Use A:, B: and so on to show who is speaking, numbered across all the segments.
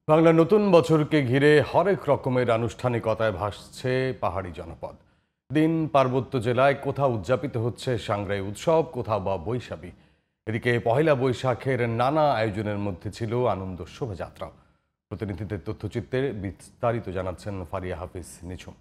A: বাংলা নতুন বছরকে ঘিরে হরেক রকমের আনুষ্ঠানিকতায় ভাসছে পাহাড়ি জনপদ। দিন পার্বত্য জেলায় কোথাও উদযাপিত হচ্ছে সাংগ্রাই উৎসব, কোথাও বা বৈশাখী। এদিকে পহেলা বৈশাখের নানা আয়োজনের মধ্যে ছিল আনন্দ শোভাযাত্রা। প্রতিনিধিদের তথ্যচিত্রে বিস্তারিত জানাচ্ছেন ফারিয়া হাফিজ নিঝুম।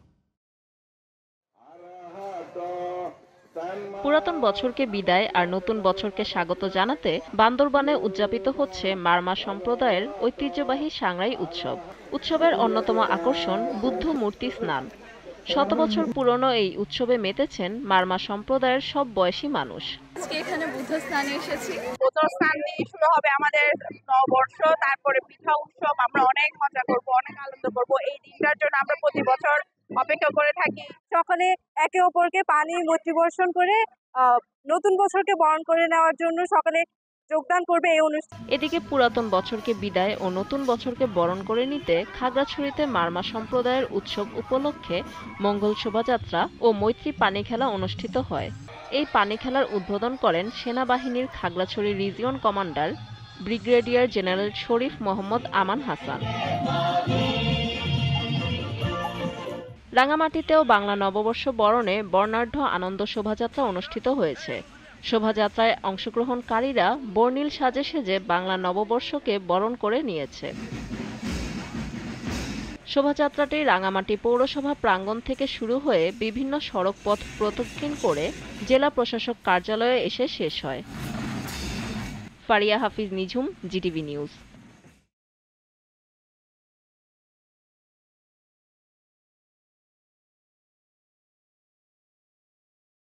B: পুরাতন বছরকে বিদায় আর নতুন বছরকে স্বাগত জানাতে বান্দরবানে উদযাপিত হচ্ছে মারমা সম্প্রদায়ের ঐতিহ্যবাহী সাংরাই উৎসব। উৎসবের অন্যতম আকর্ষণ বুদ্ধ মূর্তি স্নান। শত বছর পুরনো এই উৎসবে মেতেছেন মারমা সম্প্রদায়ের সব বয়সী মানুষ।
C: আজকে এখানে বুদ্ধ স্নানে এসেছি। বুদ্ধ স্নান দিয়ে শুরু হবে আমাদের নববর্ষ, তারপরে পিঠা উৎসব। আমরা অনেক মজা করব, অনেক আনন্দ করব। এই দিনটার জন্য আমরা প্রতি বছর অপেক্ষা করে থাকি।
D: সকলে একে অপরকে পানি মৈত্রী বর্ষণ করে নতুন বছরকে বরণ করে নেওয়ার জন্য সকলে যোগদান করবে এই অনুষ্ঠান।
B: এদিকে পুরাতন বছরকে বিদায় ও নতুন বছরকে বরণ করে নিতে খাগড়াছড়িতে মারমা সম্প্রদায়ের উৎসব উপলক্ষে মঙ্গল শোভাযাত্রা ও মৈত্রী পানি খেলা অনুষ্ঠিত হয়। এই পানি খেলার উদ্বোধন করেন সেনাবাহিনীর Khagrachari region commander brigadier general Sharif Mohammad Aman Hasan. রাঙামাটিতেও বাংলা নববর্ষ বরণে বর্ণাঢ্য আনন্দ শোভাযাত্রা অনুষ্ঠিত হয়েছে। শোভাযাত্রায় অংশগ্রহণকারীরা বর্ণিল সাজে সেজে বাংলা নববর্ষকে বরণ করে নিয়েছে। শোভাযাত্রাটি রাঙামাটি পৌরসভা প্রাঙ্গণ থেকে শুরু হয়ে বিভিন্ন সড়ক পথ প্রদক্ষিণ করে জেলা প্রশাসক কার্যালয়ে এসে শেষ হয়। ফারিয়া হাফিজ নিঝুম, জিটিভি নিউজ।